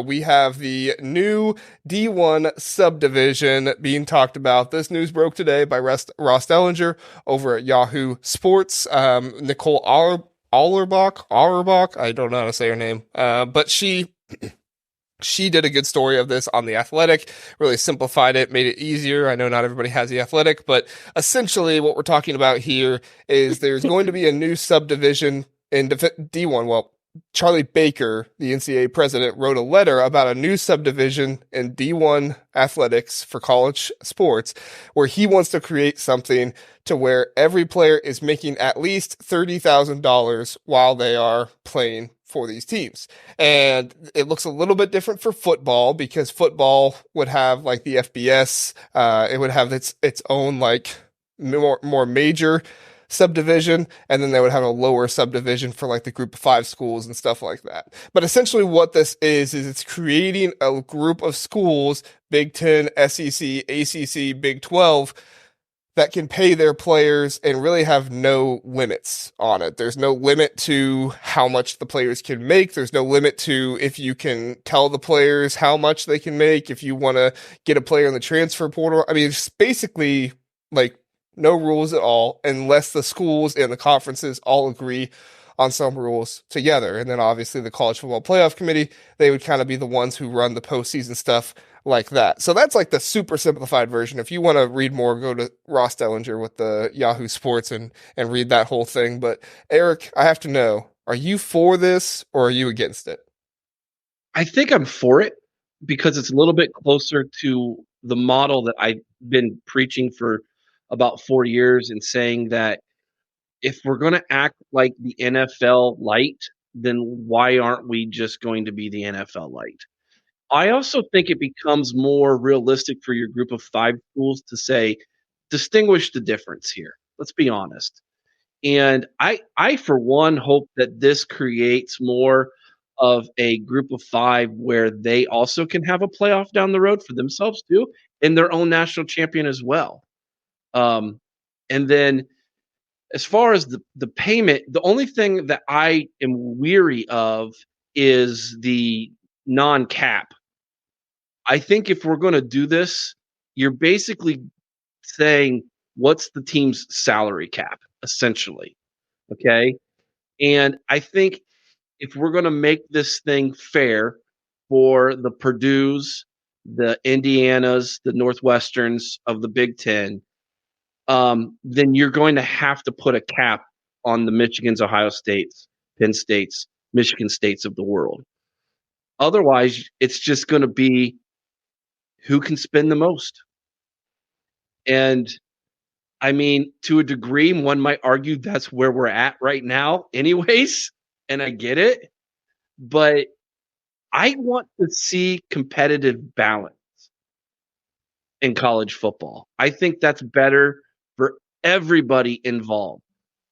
We have the new D1 subdivision being talked about. This news broke today by Ross Dellinger over at Yahoo Sports. Nicole Auerbach, I don't know how to say her name, but she did a good story of this on The Athletic, really simplified it, made it easier. I know not everybody has The Athletic, but essentially what we're talking about here is there's going to be a new subdivision in D1. Well, Charlie Baker, the NCAA president, wrote a letter about a new subdivision in D1 athletics for college sports, where he wants to create something to where every player is making at least $30,000 while they are playing for these teams. And it looks a little bit different for football because football would have like the FBS, it would have its own like more major subdivision, and then they would have a lower subdivision for like the group of 5 schools and stuff like that. But essentially what this is it's creating a group of schools, Big Ten, SEC, ACC, Big 12, that can pay their players and really have no limits on it. There's no limit to how much the players can make. There's no limit to if you can tell the players how much they can make, if you want to get a player in the transfer portal. I mean, it's basically like no rules at all unless the schools and the conferences all agree on some rules together. And then obviously the College Football Playoff Committee, they would kind of be the ones who run the postseason stuff like that. So that's like the super simplified version. If you want to read more, go to Ross Dellinger with the Yahoo Sports and read that whole thing. But Eric, I have to know, are you for this or are you against it? I think I'm for it because it's a little bit closer to the model that I've been preaching for about 4 years and saying that if we're going to act like the NFL light, then why aren't we just going to be the NFL light? I also think it becomes more realistic for your group of 5 schools to say, distinguish the difference here. Let's be honest. And I for one, hope that this creates more of a group of 5 where they also can have a playoff down the road for themselves too, and their own national champion as well. And then as far as the payment, the only thing that I am weary of is the non-cap. I think if we're going to do this, you're basically saying, what's the team's salary cap, essentially? Okay. And I think if we're going to make this thing fair for the Purdue's, the Indianas, the Northwesterns of the Big Ten, then you're going to have to put a cap on the Michigans, Ohio States, Penn States, Michigan States of the world. Otherwise, it's just going to be who can spend the most. And I mean, to a degree, one might argue that's where we're at right now anyways, and I get it. But I want to see competitive balance in college football. I think that's better for everybody involved.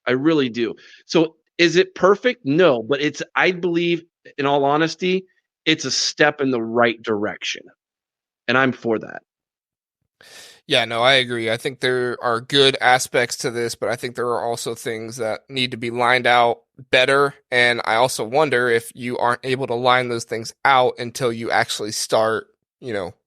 I really do. So is it perfect? No, but I believe, in all honesty, it's a step in the right direction. And I'm for that. Yeah, no, I agree. I think there are good aspects to this, but I think there are also things that need to be lined out better. And I also wonder if you aren't able to line those things out until you actually start,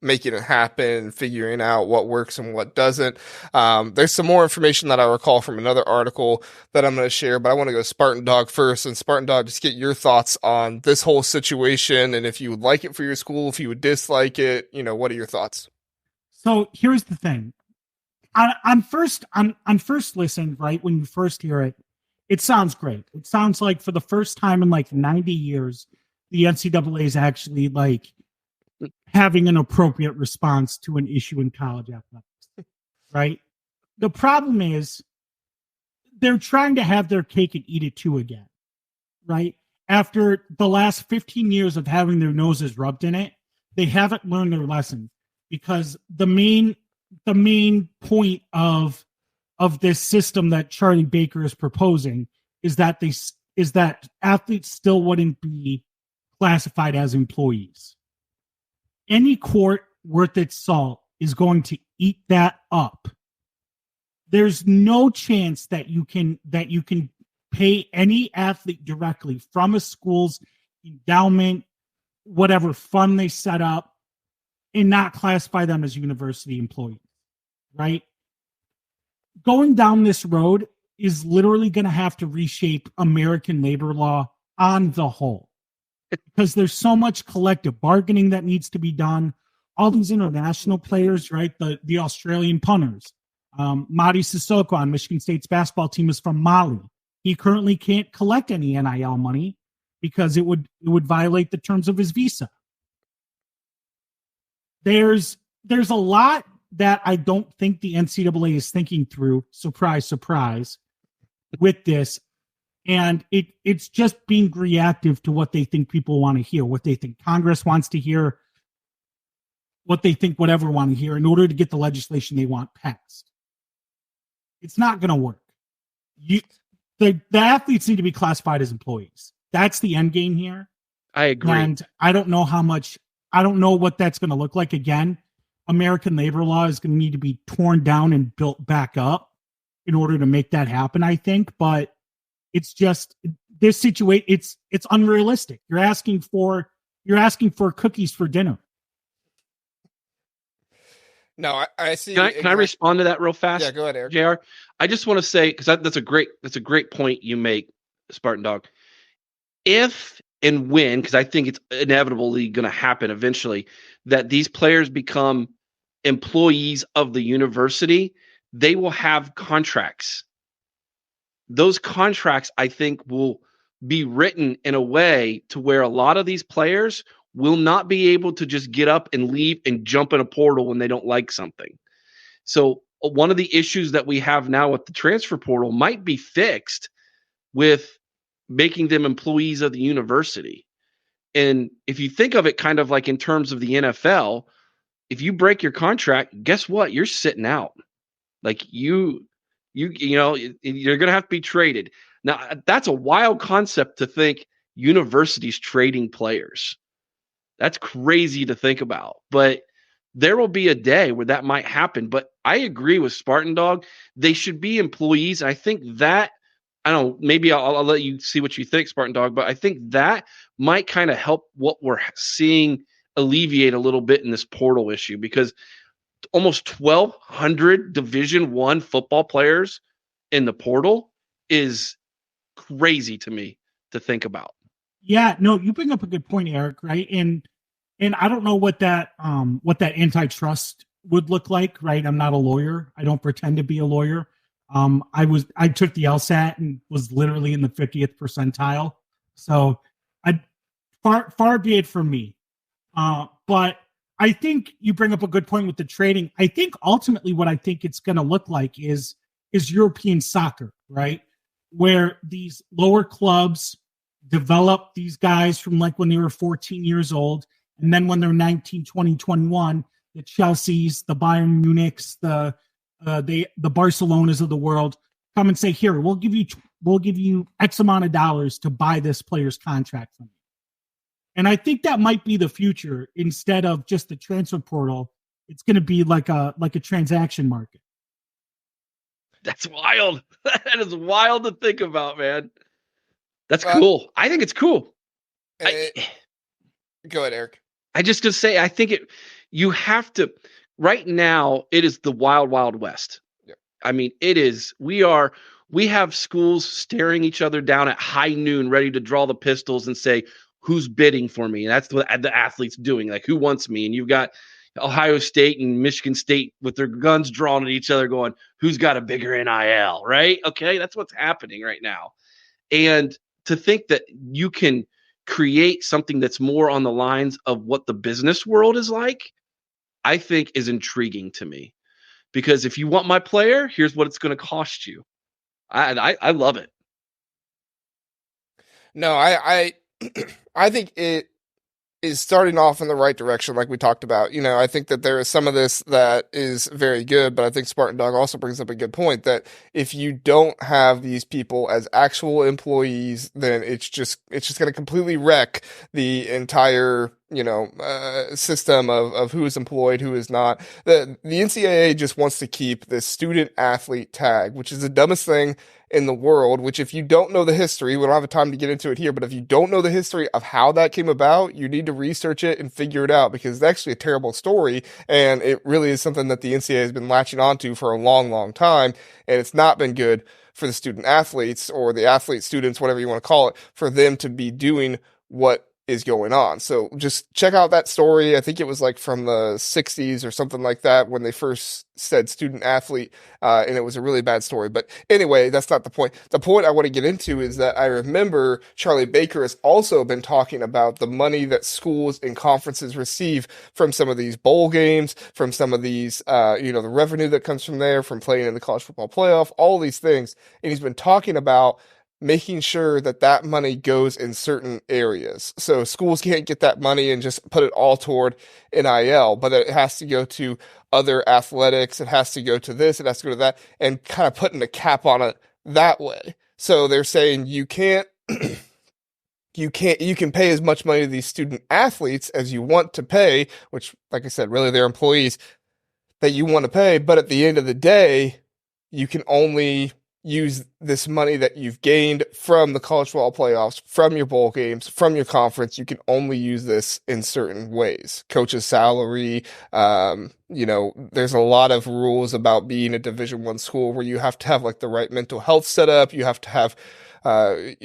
making it happen, figuring out what works and what doesn't. There's some more information that I recall from another article that I'm going to share, but I want to go Spartan Dog first. And Spartan Dog, just get your thoughts on this whole situation. And if you would like it for your school, if you would dislike it, what are your thoughts? So here's the thing. On first listen, right, when you first hear it, it sounds great. It sounds like for the first time in like 90 years, the NCAA is actually like having an appropriate response to an issue in college athletics, right? The problem is they're trying to have their cake and eat it too again, right? After the last 15 years of having their noses rubbed in it, they haven't learned their lesson. Because the main point of this system that Charlie Baker is proposing is that athletes still wouldn't be classified as employees. Any court worth its salt is going to eat that up. There's no chance that you can pay any athlete directly from a school's endowment, whatever fund they set up and not classify them as university employees, right? Going down this road is literally going to have to reshape American labor law on the whole, because there's so much collective bargaining that needs to be done. All these international players, right? The Australian punters, Madi Sissoko on Michigan State's basketball team is from Mali. He currently can't collect any NIL money because it would violate the terms of his visa. There's a lot that I don't think the NCAA is thinking through. Surprise, surprise, with this. And it's just being reactive to what they think people want to hear, what they think Congress wants to hear, what they think whatever want to hear in order to get the legislation they want passed. It's not going to work. The athletes need to be classified as employees. That's the end game here. I agree. And I don't know what that's going to look like. Again, American labor law is going to need to be torn down and built back up in order to make that happen, I think. But it's just this situation. It's unrealistic. You're asking for cookies for dinner. No, I see. Can I respond to that real fast? Yeah, go ahead, Eric. JR, I just want to say, because that's a great point you make, Spartan Dog. If and when, because I think it's inevitably going to happen eventually, that these players become employees of the university, they will have contracts. Those contracts, I think, will be written in a way to where a lot of these players will not be able to just get up and leave and jump in a portal when they don't like something. So one of the issues that we have now with the transfer portal might be fixed with making them employees of the university. And if you think of it kind of like in terms of the NFL, if you break your contract, guess what? You're sitting out. Like you're going to have to be traded. Now, that's a wild concept to think universities trading players. That's crazy to think about, but there will be a day where that might happen. But I agree with Spartan Dog. They should be employees. I think that, I don't know, maybe I'll let you see what you think, Spartan Dog, but I think that might kind of help what we're seeing alleviate a little bit in this portal issue, because almost 1,200 Division I football players in the portal is crazy to me to think about. Yeah, no, you bring up a good point, Eric, right? And I don't know what that antitrust would look like, right? I'm not a lawyer. I don't pretend to be a lawyer. I took the LSAT and was literally in the 50th percentile. So far be it from me. But I think you bring up a good point with the trading. I think ultimately what I think it's going to look like is European soccer, right? Where these lower clubs develop these guys from like when they were 14 years old. And then when they're 19, 20, 21, the Chelseas, the Bayern Munichs, the Barcelonas of the world come and say, here, we'll give you X amount of dollars to buy this player's contract from you. And I think that might be the future. Instead of just the transfer portal, it's going to be like a transaction market. That's wild. That is wild to think about, man. That's cool. I think it's cool. Go ahead, Eric. I just gonna say, I think you have to, right now, it is the wild, wild west. Yeah. I mean, it is, we have schools staring each other down at high noon, ready to draw the pistols and say, who's bidding for me? And that's what the athlete's doing. Like, who wants me? And you've got Ohio State and Michigan State with their guns drawn at each other going, who's got a bigger NIL, right? Okay, that's what's happening right now. And to think that you can create something that's more on the lines of what the business world is like, I think is intriguing to me. Because if you want my player, here's what it's going to cost you. I love it. No, I think it is starting off in the right direction, like we talked about. You know, I think that there is some of this that is very good, but I think Spartan Dog also brings up a good point that if you don't have these people as actual employees, then it's just going to completely wreck the entire system of who is employed, who is not. The NCAA just wants to keep this student athlete tag, which is the dumbest thing in the world, which if you don't know the history, we don't have time to get into it here, but if you don't know the history of how that came about, you need to research it and figure it out, because it's actually a terrible story, and it really is something that the NCAA has been latching onto for a long, long time, and it's not been good for the student athletes or the athlete students, whatever you want to call it, for them to be doing what is going on. So just check out that story. I think it was like from the 60s or something like that when they first said student athlete, and it was a really bad story. But anyway, that's not the point. The point I want to get into is that I remember Charlie Baker has also been talking about the money that schools and conferences receive from some of these bowl games, from some of these, the revenue that comes from there, from playing in the college football playoff, all these things. And he's been talking about making sure that that money goes in certain areas. So schools can't get that money and just put it all toward NIL, but it has to go to other athletics. It has to go to this. It has to go to that, and kind of putting a cap on it that way. So they're saying you can pay as much money to these student athletes as you want to pay, which, like I said, really they're employees that you want to pay. But at the end of the day, you can only use this money that you've gained from the college football playoffs, from your bowl games, from your conference. You can only use this in certain ways. Coach's salary, there's a lot of rules about being a Division I school where you have to have like the right mental health setup. You have to have a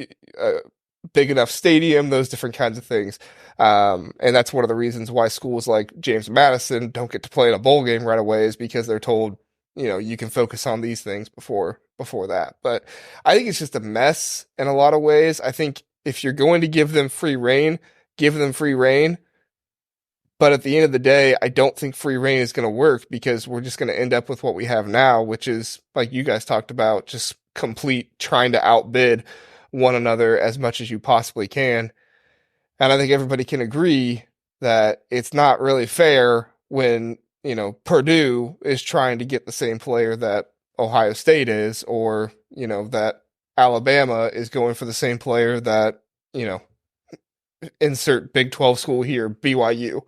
big enough stadium, those different kinds of things. And that's one of the reasons why schools like James Madison don't get to play in a bowl game right away, is because they're told, you can focus on these things before that. But I think it's just a mess in a lot of ways. I think if you're going to give them free reign, give them free reign. But at the end of the day, I don't think free reign is going to work, because we're just going to end up with what we have now, which is, like you guys talked about, just complete trying to outbid one another as much as you possibly can. And I think everybody can agree that it's not really fair when Purdue is trying to get the same player that Ohio State is, or, that Alabama is going for the same player that, insert Big 12 school here, BYU,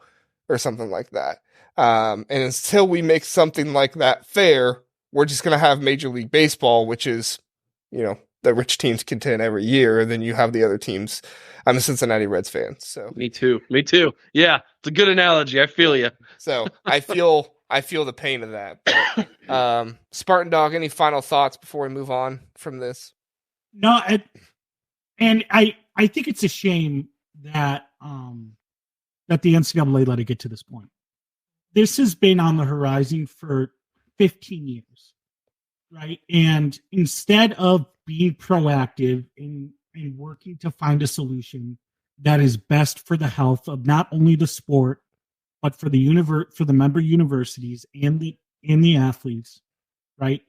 or something like that. And until we make something like that fair, we're just going to have Major League Baseball, which is, the rich teams contend every year, and then you have the other teams. I'm a Cincinnati Reds fan, so. Me too. Yeah, it's a good analogy. I feel you. So I feel the pain of that. But, Spartan Dog, any final thoughts before we move on from this? No, and I think it's a shame that that the NCAA let it get to this point. This has been on the horizon for 15 years, right? And instead of being proactive and working to find a solution that is best for the health of not only the sport, but for the member universities and the athletes, right?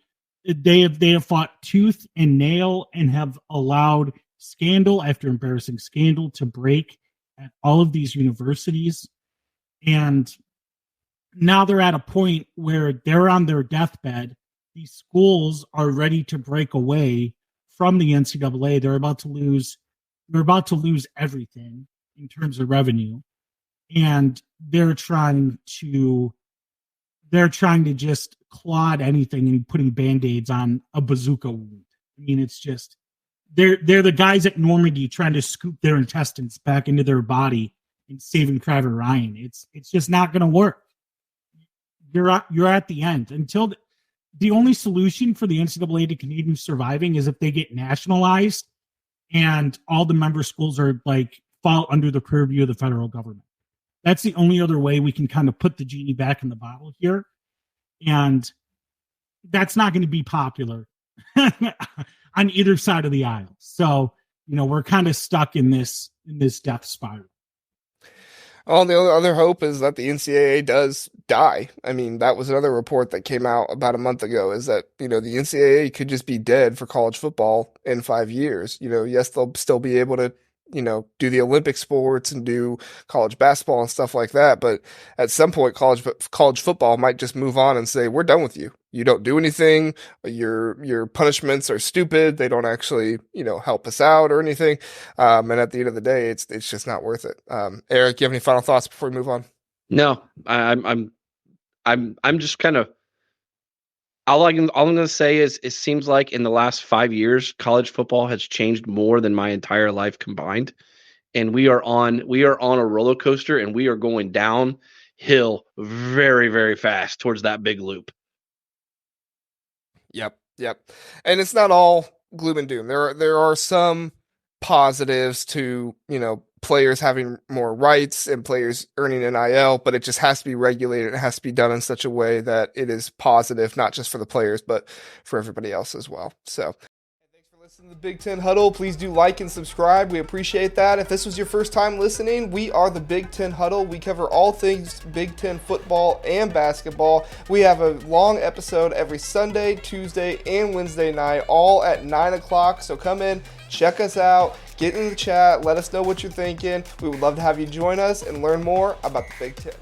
They have fought tooth and nail and have allowed scandal after embarrassing scandal to break at all of these universities. And now they're at a point where they're on their deathbed. These schools are ready to break away from the NCAA. They're about to lose everything in terms of revenue. And they're trying to just clod anything and putting Band-Aids on a bazooka wound. I mean, it's just they're the guys at Normandy trying to scoop their intestines back into their body and Saving Private Ryan. It's just not going to work. You're at the end. Until the only solution for the NCAA to continue surviving is if they get nationalized and all the member schools are like fall under the purview of the federal government. That's the only other way we can kind of put the genie back in the bottle here. And that's not going to be popular on either side of the aisle. So, we're kind of stuck in this death spiral. Well, the other hope is that the NCAA does die. I mean, that was another report that came out about a month ago, is that, the NCAA could just be dead for college football in 5 years. Yes, they'll still be able to, do the Olympic sports and do college basketball and stuff like that. But at some point, college football might just move on and say, we're done with you. you don't do anything. Your punishments are stupid. They don't actually, help us out or anything. And at the end of the day, it's just not worth it. Eric, you have any final thoughts before we move on? No, I'm just kind of all I'm going to say is it seems like in the last 5 years, college football has changed more than my entire life combined, and we are on a roller coaster, and we are going downhill very, very fast towards that big loop. Yep. And it's not all gloom and doom. There are some positives to, players having more rights and players earning NIL, but it just has to be regulated. It has to be done in such a way that it is positive, not just for the players, but for everybody else as well. So thanks for listening to the Big Ten Huddle. Please do like and subscribe. We appreciate that. If this was your first time listening, we are the Big Ten Huddle. We cover all things Big Ten football and basketball. We have a long episode every Sunday, Tuesday, and Wednesday night, all at 9 o'clock. So come in, check us out, get in the chat, let us know what you're thinking. We would love to have you join us and learn more about the Big Ten.